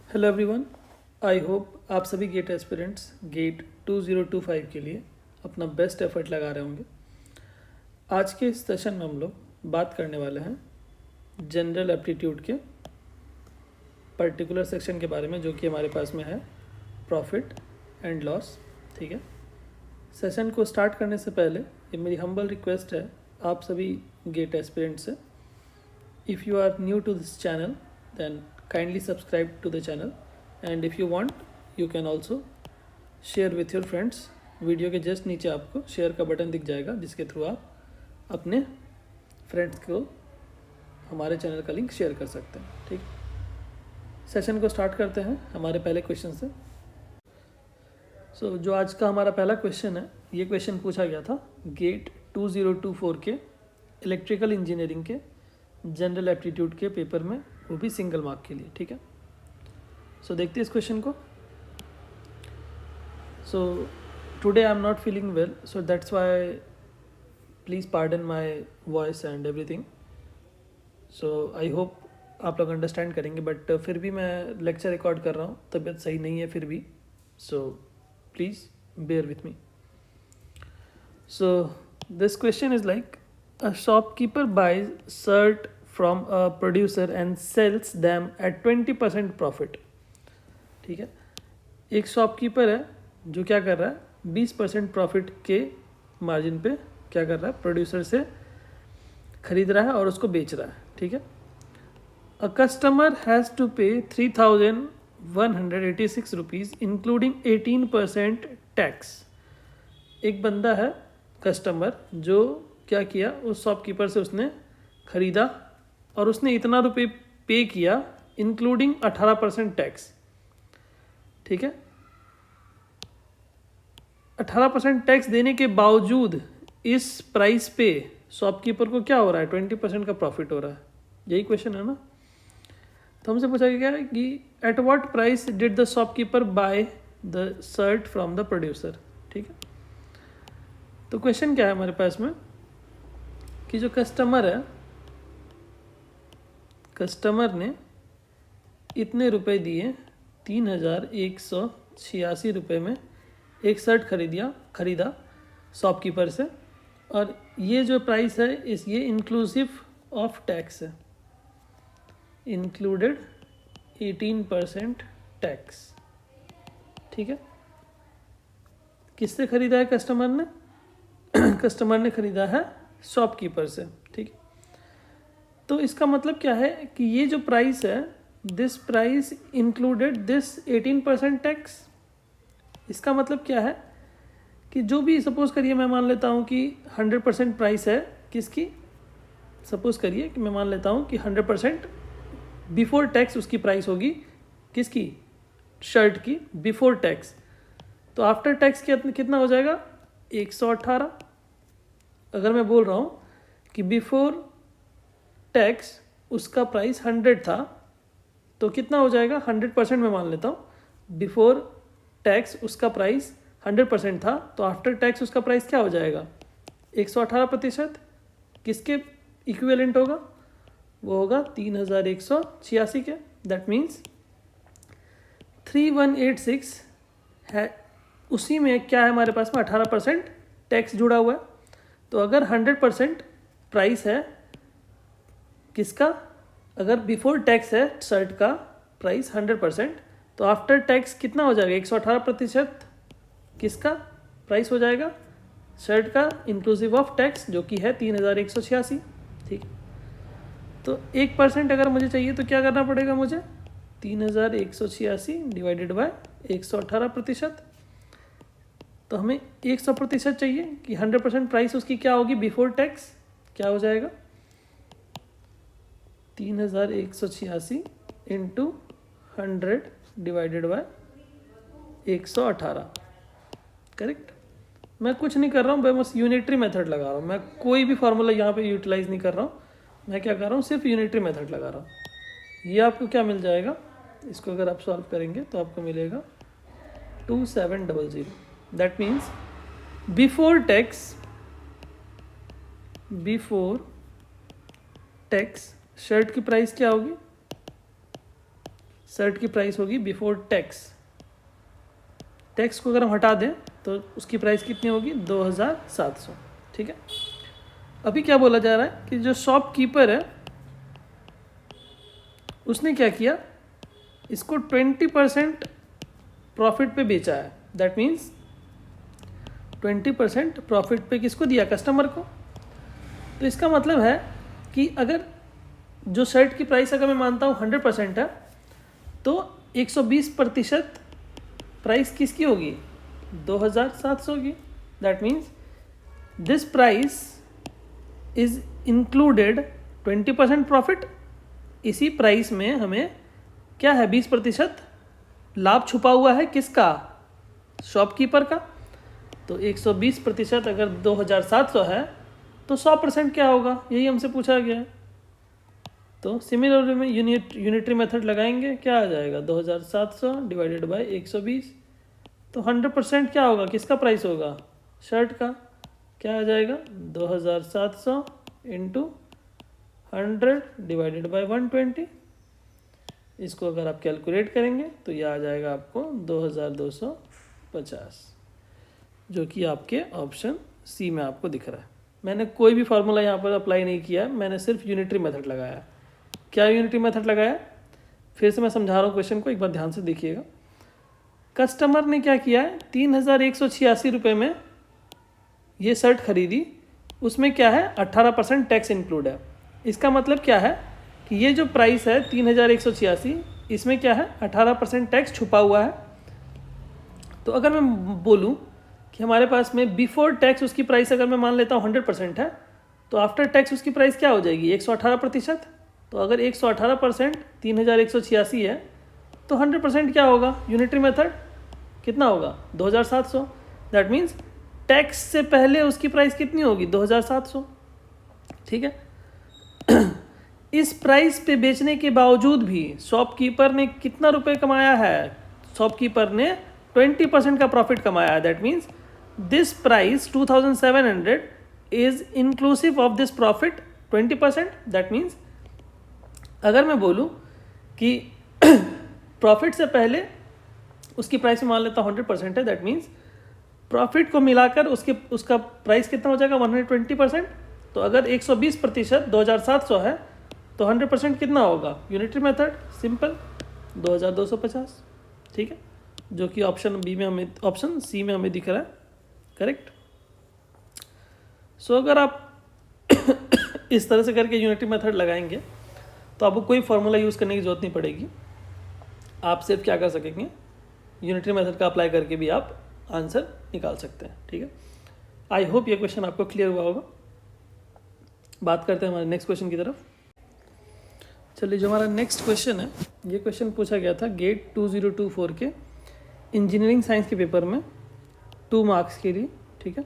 Hello everyone, I hope आप सभी gate aspirants gate 2025 के लिए अपना बेस्ट एफर्ट लगा रहे होंगे। आज के इस सेशन में हम लोग बात करने वाले हैं जनरल एप्टीट्यूड के पर्टिकुलर सेक्शन के बारे में, जो कि हमारे पास में है प्रॉफिट एंड लॉस। ठीक है, सेशन को स्टार्ट करने से पहले ये मेरी हम्बल रिक्वेस्ट है आप सभी गेट एस्पिरेंट्स से, if you are new to this channel then kindly subscribe to the channel and if you want you can also share with your friends। Video के जस्ट नीचे आपको शेयर का button दिख जाएगा, जिसके थ्रू आप अपने फ्रेंड्स को हमारे चैनल का लिंक शेयर कर सकते हैं। ठीक, सेशन को स्टार्ट करते हैं हमारे पहले क्वेश्चन से। जो आज का हमारा पहला क्वेश्चन है, ये क्वेश्चन पूछा गया था गेट 2024 के इलेक्ट्रिकल इंजीनियरिंग के जनरल एप्टीट्यूड के पेपर में, वो भी सिंगल मार्क के लिए। ठीक है, देखते हैं इस क्वेश्चन को। Today I am not feeling well, so that's why please pardon my voice and everything. I hope आप लोग अंडरस्टैंड करेंगे, बट फिर भी मैं लेक्चर रिकॉर्ड कर रहा हूँ, तबीयत सही नहीं है फिर भी, please bear with me. This question is like, a shopkeeper buys shirt from a producer and sells them at 20% profit। ठीक है, एक शॉपकीपर है जो क्या कर रहा है, 20% प्रॉफिट के मार्जिन पे क्या कर रहा है, प्रोड्यूसर से खरीद रहा है और उसको बेच रहा है। ठीक है, अ कस्टमर हैज़ टू पे 3186 रुपीज़ इंक्लूडिंग 18% टैक्स। एक बंदा है कस्टमर जो क्या किया, उस शॉपकीपर से उसने खरीदा और उसने इतना रुपये पे किया इंक्लूडिंग 18% टैक्स। ठीक है, 18% टैक्स देने के बावजूद इस प्राइस पे शॉपकीपर को क्या हो रहा है, 20% का प्रॉफिट हो रहा है। यही क्वेश्चन है ना। तो हमसे पूछा गया है कि at what price did the shopkeeper by the shirt from the producer. ठीक है, तो क्वेश्चन क्या है हमारे पास में कि जो कस्टमर है, कस्टमर ने इतने रुपए दिए, 3186 रुपये में एक शर्ट खरीदा शॉपकीपर से, और ये जो प्राइस है ये इंक्लूसिव ऑफ टैक्स है, इंक्लूडेड 18% टैक्स। ठीक है, किससे खरीदा है कस्टमर ने? कस्टमर ने खरीदा है शॉपकीपर से। ठीक, तो इसका मतलब क्या है कि ये जो प्राइस है, this price included this 18% tax. इसका मतलब क्या है कि जो भी, सपोज करिए मैं मान लेता हूँ कि 100% प्राइस है किसकी, सपोज करिए कि मैं मान लेता हूँ कि 100% बिफोर टैक्स उसकी प्राइस होगी, किसकी, शर्ट की, बिफोर टैक्स। तो आफ्टर टैक्स कितना हो जाएगा, 118। अगर मैं बोल रहा हूँ कि बिफोर टैक्स उसका प्राइस 100 था, तो कितना हो जाएगा, 100% में मान लेता हूँ, बिफोर टैक्स उसका प्राइस 100% था, तो आफ्टर टैक्स उसका प्राइस क्या हो जाएगा, 118%। किसके इक्विवेलेंट होगा, वो होगा 3186 के। दैट मीन्स 3186 है, उसी में क्या है हमारे पास में, 18% टैक्स जुड़ा हुआ है। तो अगर 100% प्राइस है किसका, अगर बिफोर टैक्स है शर्ट का प्राइस 100%, तो आफ्टर टैक्स कितना हो जाएगा, 118% किसका प्राइस हो जाएगा, शर्ट का, इंक्लूसिव ऑफ टैक्स, जो कि है 3186। ठीक, तो 1% अगर मुझे चाहिए तो क्या करना पड़ेगा मुझे, 3186 डिवाइडेड बाय 118%। तो हमें 100% चाहिए कि 100% प्राइस उसकी क्या होगी बिफोर टैक्स, क्या हो जाएगा, 3186 इंटू 100 डिवाइडेड बाय 118। करेक्ट। मैं कुछ नहीं कर रहा हूँ, मैं बस यूनिटरी मेथड लगा रहा हूँ, मैं कोई भी फार्मूला यहाँ पे यूटिलाइज नहीं कर रहा हूँ। मैं क्या कर रहा हूँ, सिर्फ यूनिटरी मेथड लगा रहा हूँ। ये आपको क्या मिल जाएगा, इसको अगर आप सॉल्व करेंगे तो आपको मिलेगा 2700। That means before tax shirt की प्राइस क्या होगी, शर्ट की प्राइस होगी बिफोर टैक्स। टैक्स को अगर हम हटा दें तो उसकी प्राइस कितनी होगी 2700। ठीक है, अभी क्या बोला जा रहा है कि जो शॉपकीपर है उसने क्या किया, इसको 20% प्रॉफिट पे बेचा है। दैट मीन्स 20% प्रॉफिट पे किसको दिया, कस्टमर को। तो इसका मतलब है कि अगर जो शर्ट की प्राइस अगर मैं मानता हूँ 100% है, तो 120% प्राइस किसकी होगी 2700 की। That means this price is included 20% profit. इसी प्राइस में हमें क्या है 20% लाभ छुपा हुआ है, किसका, शॉपकीपर का। तो 120% अगर 2700 है तो 100% क्या होगा, यही हमसे पूछा गया है। तो सिमिलरली में यूनिटरी मेथड लगाएंगे, क्या आ जाएगा 2700 डिवाइडेड बाय 120। तो 100% क्या होगा, किसका प्राइस होगा, शर्ट का। क्या आ जाएगा 2700 इंटू 100 डिवाइडेड बाय 120। इसको अगर आप कैलकुलेट करेंगे तो ये आ जाएगा आपको 2250, जो कि आपके ऑप्शन सी में आपको दिख रहा है। मैंने कोई भी फार्मूला यहाँ पर अप्लाई नहीं किया है, मैंने सिर्फ यूनिटरी मेथड लगाया। क्या यूनिटरी मेथड लगाया, फिर से मैं समझा रहा हूँ क्वेश्चन को, एक बार ध्यान से देखिएगा। कस्टमर ने क्या किया है, 3186 रुपये में ये शर्ट खरीदी, उसमें क्या है 18% टैक्स इंक्लूड है। इसका मतलब क्या है कि ये जो प्राइस है 3186, इसमें क्या है 18% टैक्स छुपा हुआ है। तो अगर मैं बोलूँ कि हमारे पास में बिफोर टैक्स उसकी प्राइस अगर मैं मान लेता हूँ 100% है, तो आफ्टर टैक्स उसकी प्राइस क्या हो जाएगी 118%। तो अगर 118% 3186 है तो 100% क्या होगा, यूनिटरी मेथड कितना होगा 2700। दैट मीन्स टैक्स से पहले उसकी प्राइस कितनी होगी 2700। ठीक है, इस प्राइस पे बेचने के बावजूद भी शॉपकीपर ने कितना रुपए कमाया है, शॉपकीपर ने 20% का प्रॉफिट कमाया है। That means this price 2700 is inclusive of this profit 20%। That means अगर मैं बोलूँ कि प्रॉफिट से पहले उसकी प्राइस में मान लेता हूँ 100% है, दैट मीन्स प्रॉफिट को मिलाकर उसका प्राइस कितना हो जाएगा 120%। तो अगर 120% 2700 है तो 100% कितना होगा, यूनिटरी मेथड सिंपल 2250। ठीक है, जो कि ऑप्शन बी में हमें, ऑप्शन सी में हमें दिख रहा है, करेक्ट। सो अगर आप इस तरह से करके यूनिटरी मेथड लगाएंगे तो आपको कोई फार्मूला यूज़ करने की जरूरत नहीं पड़ेगी। आप सिर्फ क्या कर सकेंगे, यूनिटरी मेथड का अप्लाई करके भी आप आंसर निकाल सकते हैं। ठीक है, आई होप ये क्वेश्चन आपको क्लियर हुआ होगा। बात करते हैं हमारे नेक्स्ट क्वेश्चन की तरफ। चलिए, जो हमारा नेक्स्ट क्वेश्चन है, ये क्वेश्चन पूछा गया था गेट 2024 के इंजीनियरिंग साइंस के पेपर में 2 मार्क्स के लिए। ठीक है,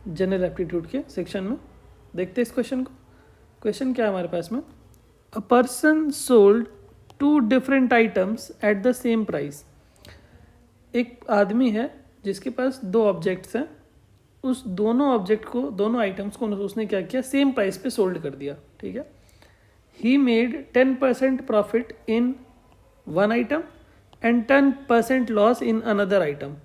जनरल एप्टीट्यूड के सेक्शन में। देखते हैं इस क्वेश्चन को। क्वेश्चन क्या है हमारे पास में, a person sold 2 different items at the same price. एक आदमी है जिसके पास 2 ऑब्जेक्ट्स हैं, उस दोनों ऑब्जेक्ट को, दोनों आइटम्स को उसने क्या किया, सेम प्राइस पे सोल्ड कर दिया। ठीक है, he made 10% profit in one item and 10% loss in another item.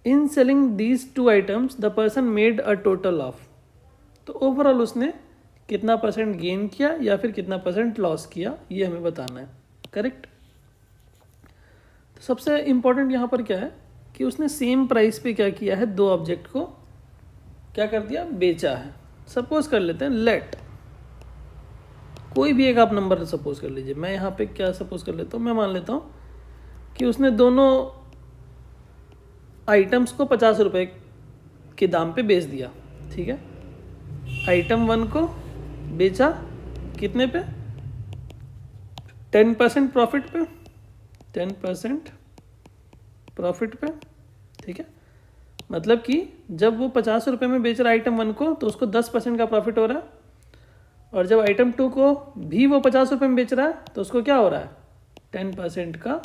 In selling these 2 items the person made a total of. तो ओवरऑल उसने कितना परसेंट गेन किया या फिर कितना परसेंट लॉस किया, ये हमें बताना है, करेक्ट। तो सबसे इम्पोर्टेंट यहाँ पर क्या है कि उसने सेम प्राइस पे क्या किया है, 2 ऑब्जेक्ट को क्या कर दिया, बेचा है। सपोज कर लेते हैं, लेट कोई भी एक आप नंबर सपोज कर लीजिए। मैं यहाँ पे क्या सपोज कर लेता हूँ, मैं मान लेता हूँ कि उसने दोनों आइटम्स को 50 रुपये के दाम पे बेच दिया। ठीक है, आइटम 1 को बेचा कितने पे, 10% प्रॉफिट पे, 10% प्रॉफिट पे। ठीक है, मतलब कि जब वो 50 रुपये में बेच रहा है आइटम 1 को तो उसको 10% का प्रॉफिट हो रहा है, और जब आइटम 2 को भी वो 50 रुपये में बेच रहा है तो उसको क्या हो रहा है, 10% का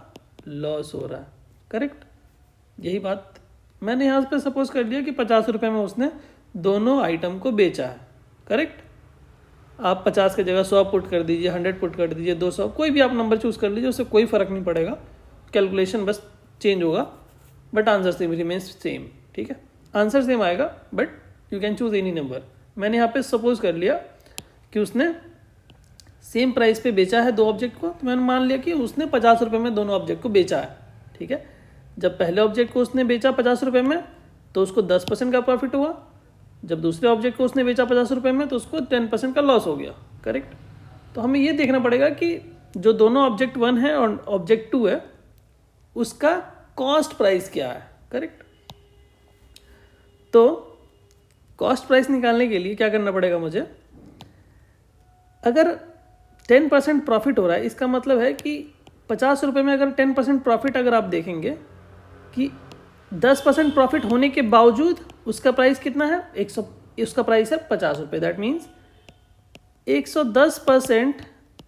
लॉस हो रहा है, करेक्ट। यही बात मैंने यहाँ पे सपोज कर लिया कि 50 रुपये में उसने दोनों आइटम को बेचा है, करेक्ट। आप 50 की जगह 100 पुट कर दीजिए, 100 पुट कर दीजिए, 200, कोई भी आप नंबर चूज़ कर लीजिए, उससे कोई फ़र्क नहीं पड़ेगा, कैलकुलेशन बस चेंज होगा, but answer same remains same. ठीक है, आंसर सेम आएगा, but you can choose any number. मैंने यहाँ पे सपोज कर लिया कि उसने सेम प्राइस पे बेचा है दो ऑब्जेक्ट को, तो मैंने मान लिया कि उसने 50 रुपये में दोनों ऑब्जेक्ट को बेचा है। ठीक है, जब पहले ऑब्जेक्ट को उसने बेचा 50 रुपये में तो उसको 10% का प्रॉफिट हुआ, जब दूसरे ऑब्जेक्ट को उसने बेचा 50 रुपये में तो उसको 10% का लॉस हो गया। करेक्ट, तो हमें ये देखना पड़ेगा कि जो दोनों ऑब्जेक्ट 1 है और ऑब्जेक्ट 2 है उसका कॉस्ट प्राइस क्या है। करेक्ट, तो कॉस्ट प्राइस निकालने के लिए क्या करना पड़ेगा मुझे, अगर 10% प्रॉफिट हो रहा है, इसका मतलब है कि 50 रुपये में अगर 10% प्रॉफिट अगर आप देखेंगे कि 10% प्रॉफिट होने के बावजूद उसका प्राइस कितना है, 100, उसका प्राइस है 50 रुपये। दैट मीन्स 110%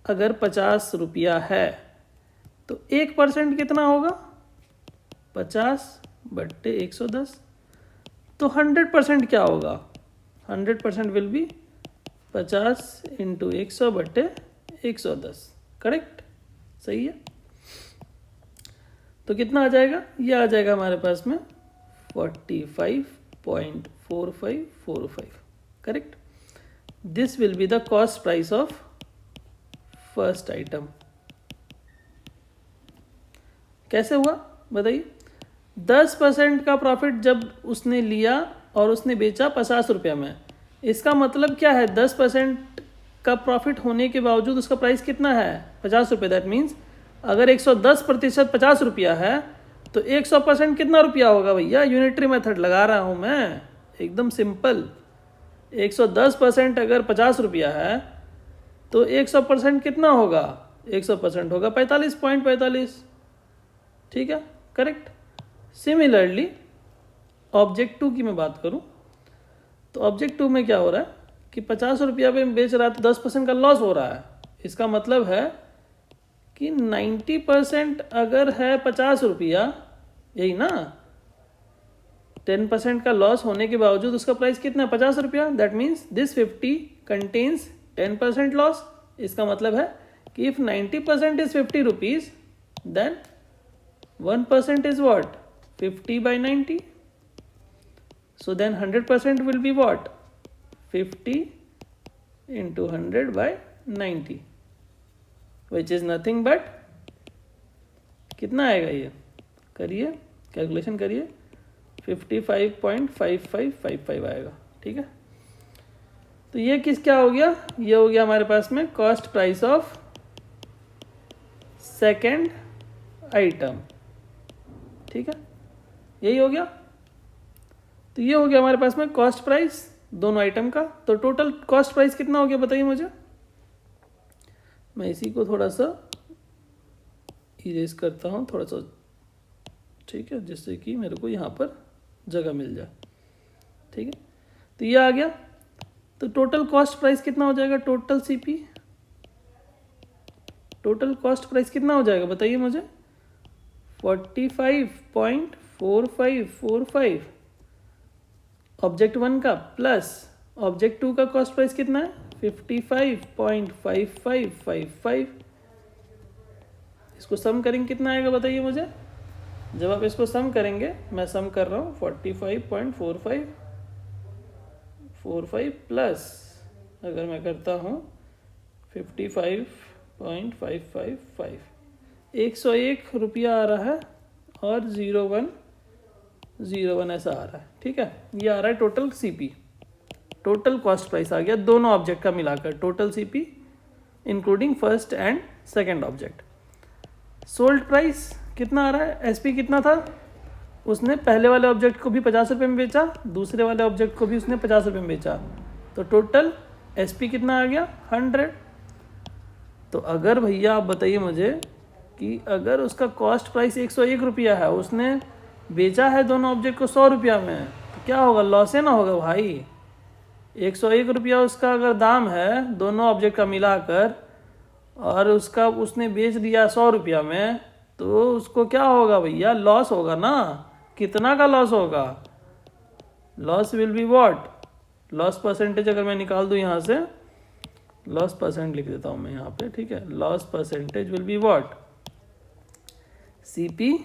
अगर 50 रुपया है तो 1% कितना होगा, 50/110, तो 100% क्या होगा, 100% विल बी 50 × 100/110। करेक्ट, सही है। तो कितना आ जाएगा, ये आ जाएगा हमारे पास में 45.4545। Correct, this will be the cost price of first item. कैसे हुआ बताइए, 10% का प्रॉफिट जब उसने लिया और उसने बेचा 50 रुपये में, इसका मतलब क्या है, 10% का प्रॉफिट होने के बावजूद उसका प्राइस कितना है, 50 रुपये। दैट मीन्स अगर 110% 50 रुपया है तो 100% कितना रुपया होगा भैया, यूनिटरी मेथड लगा रहा हूँ मैं, एकदम सिंपल। 110% अगर 50 रुपया है तो 100% कितना होगा, 100% होगा 45.45। ठीक है, करेक्ट। सिमिलरली ऑब्जेक्ट 2 की मैं बात करूं तो ऑब्जेक्ट 2 में क्या हो रहा है कि 50 रुपया पे बेच रहा है तो 10% का लॉस हो रहा है। इसका मतलब है कि 90% अगर है 50 रुपया, यही ना, 10% का लॉस होने के बावजूद उसका प्राइस कितना है, 50 रुपया। That means this 50 contains 10% loss. इसका मतलब है कि if 90% is 50 rupees then 1% is what, 50/90. So then 100% will be what, 50 × 100/90, which is nothing but, कितना आएगा ये, करिए कैलकुलेशन करिए, 55.5555 आएगा। ठीक है, तो ये किस क्या हो गया, ये हो गया हमारे पास में cost price of second item. ठीक है, यही हो गया। तो ये हो गया हमारे पास में कॉस्ट प्राइस दोनों आइटम का। तो टोटल कॉस्ट प्राइस कितना हो गया बताइए मुझे। मैं इसी को थोड़ा सा इरेज करता हूँ थोड़ा सा, ठीक है, जिससे कि मेरे को यहाँ पर जगह मिल जाए। ठीक है, तो ये आ गया। तो टोटल कॉस्ट प्राइस कितना हो जाएगा, total CP, total cost price कितना हो जाएगा बताइए मुझे, 45.4545 ऑब्जेक्ट 1 का प्लस ऑब्जेक्ट 2 का कॉस्ट प्राइस कितना है, 55.5555। इसको सम करेंगे कितना आएगा बताइए मुझे। जब आप इसको सम करेंगे, मैं सम कर रहा हूँ, 45.4545 प्लस अगर मैं करता हूँ 55.555, 101 रुपया आ रहा है और 0101 ऐसा आ रहा है। ठीक है, ये आ रहा है total CP, total cost price आ गया दोनों ऑब्जेक्ट का मिलाकर, total CP including first and second object. Sold price कितना आ रहा है, एसपी कितना था, उसने पहले वाले ऑब्जेक्ट को भी 50 रुपये में बेचा, दूसरे वाले ऑब्जेक्ट को भी उसने 50 रुपये में बेचा, तो टोटल एसपी कितना आ गया, 100। तो अगर भैया आप बताइए मुझे कि अगर उसका कॉस्ट प्राइस 101 रुपया है, उसने बेचा है दोनों ऑब्जेक्ट को 100 रुपया में, तो क्या होगा, लॉस है ना होगा भाई। 101 रुपया उसका अगर दाम है दोनों ऑब्जेक्ट का मिलाकर और उसका उसने बेच दिया 100 रुपया में, तो उसको क्या होगा भैया, लॉस होगा ना। कितना का लॉस होगा, loss will be what, loss percentage अगर मैं निकाल दूं यहाँ से, लॉस परसेंट लिख देता हूँ मैं यहाँ पे, ठीक है। Loss percentage will be what, CP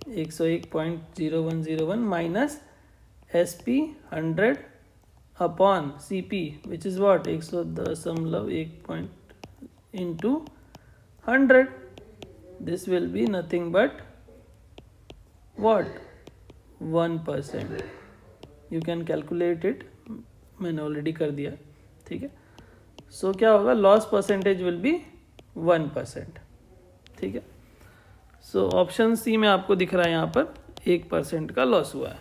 101.0101 minus SP 100 upon CP which is what 110.1 into 100. This will be nothing but what, 1%. You can calculate it, मैंने ऑलरेडी कर दिया, ठीक है। सो क्या होगा, लॉस परसेंटेज विल बी 1%, ठीक है। सो ऑप्शन सी में आपको दिख रहा है यहाँ पर 1% का लॉस हुआ है।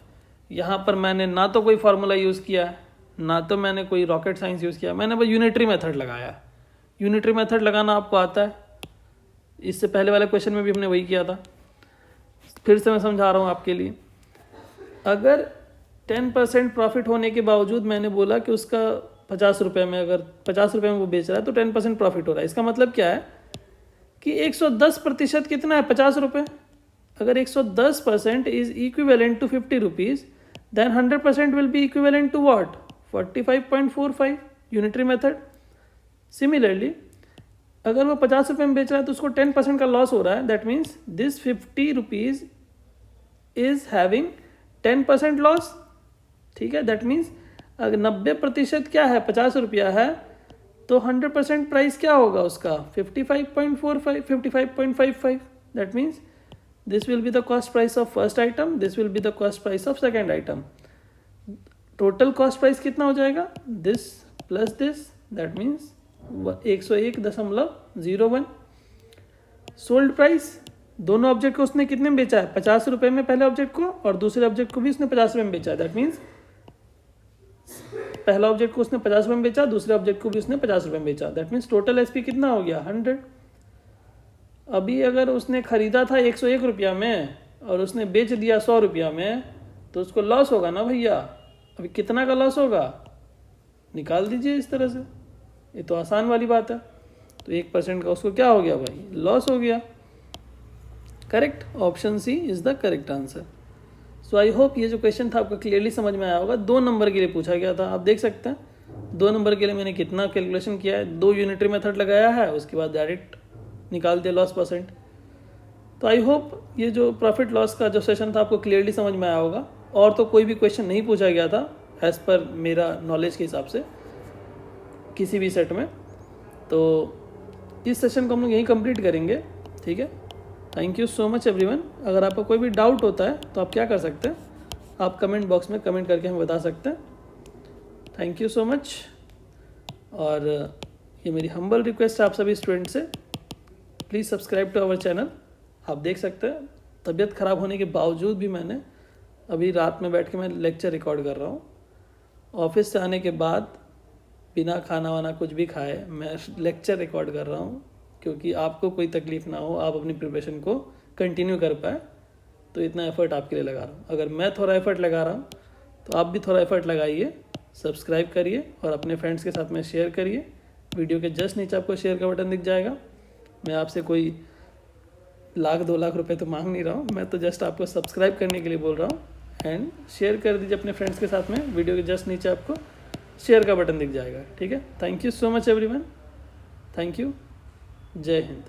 यहाँ पर मैंने ना तो कोई फार्मूला यूज़ किया है, ना तो मैंने कोई रॉकेट साइंस यूज़ किया, मैंने बस यूनिटरी मेथड लगाया है। यूनिटरी मेथड लगाना आपको आता है, इससे पहले वाले क्वेश्चन में भी हमने वही किया था। फिर से मैं समझा रहा हूँ आपके लिए। अगर 10% प्रॉफिट होने के बावजूद मैंने बोला कि उसका 50 रुपये में, अगर 50 रुपये में वो बेच रहा है तो 10% प्रॉफिट हो रहा है, इसका मतलब क्या है कि 110% कितना है, 50 रुपये। अगर 110% is equivalent to 50 rupees, then 100% will be equivalent to what, 45.45, unitary method. Similarly अगर वो 50 रुपये में बेच रहा है तो उसको 10% का लॉस हो रहा है, that means this 50 rupees is having 10% loss, ठीक है। दैट मीन्स अगर 90% क्या है, 50 रुपया है, तो 100% प्राइस क्या होगा उसका, 55.45, 55.55। That means this will be the cost price of first item, this will be the cost price of second item. Total cost price कितना हो जाएगा, this plus this, that means 101.01। Sold price, दोनों object को उसने कितने में बेचा है, 50 रुपये में पहले ऑब्जेक्ट को, और दूसरे ऑब्जेक्ट को भी उसने 50 रुपये में बेचा है। दैट मीन्स पहला ऑब्जेक्ट को उसने 50 रुपये में बेचा, दूसरे ऑब्जेक्ट को भी उसने 50 रुपये में बेचा। दैट मीन्स टोटल एसपी कितना हो गया, 100। अभी अगर उसने खरीदा था 101 रुपया में और उसने बेच दिया 100 रुपया में, तो उसको लॉस होगा ना भैया। अभी कितना का लॉस होगा, निकाल दीजिए इस तरह से, ये तो आसान वाली बात है। तो 1% का उसको क्या हो गया भाई, लॉस हो गया। Correct, option C is the correct answer. So I hope ये जो क्वेश्चन था आपको क्लियरली समझ में आया होगा। 2 नंबर के लिए पूछा गया था, आप देख सकते हैं 2 नंबर के लिए मैंने कितना कैलकुलेशन किया है, 2 यूनिटरी मेथड लगाया है, उसके बाद डायरेक्ट निकाल दिया लॉस परसेंट। तो आई होप ये जो प्रॉफिट लॉस का जो सेशन था आपको क्लियरली समझ में आया होगा। और तो कोई भी क्वेश्चन नहीं पूछा गया था एज पर मेरा नॉलेज के हिसाब से किसी भी सेट में। तो इस सेशन को हम लोग यहीं कंप्लीट करेंगे, ठीक है। Thank you so much everyone. अगर आपको कोई भी डाउट होता है तो आप क्या कर सकते हैं, आप कमेंट बॉक्स में कमेंट करके हमें बता सकते हैं। Thank you so much. और ये मेरी हम्बल रिक्वेस्ट है आप सभी स्टूडेंट से, please subscribe to our channel. आप देख सकते हैं तबीयत ख़राब होने के बावजूद भी मैंने अभी रात में बैठ के मैं लेक्चर रिकॉर्ड कर रहा हूँ। ऑफिस से आने के बाद बिना खाना वाना कुछ भी खाए मैं लेक्चर रिकॉर्ड कर रहा हूँ, क्योंकि आपको कोई तकलीफ़ ना हो, आप अपनी प्रिपरेशन को कंटिन्यू कर पाए। तो इतना एफर्ट आपके लिए लगा रहा हूँ। अगर मैं थोड़ा एफर्ट लगा रहा हूँ तो आप भी थोड़ा एफर्ट लगाइए, सब्सक्राइब करिए और अपने फ्रेंड्स के साथ में शेयर करिए। वीडियो के जस्ट नीचे आपको शेयर का बटन दिख जाएगा। मैं आपसे कोई 1-2 लाख रुपए तो मांग नहीं रहा हूँ, मैं तो जस्ट आपको सब्सक्राइब करने के लिए बोल रहा हूँ। एंड शेयर कर दीजिए अपने फ्रेंड्स के साथ में, वीडियो के जस्ट नीचे आपको शेयर का बटन दिख जाएगा, ठीक है। Thank you so much everyone, thank you, जय हिंद।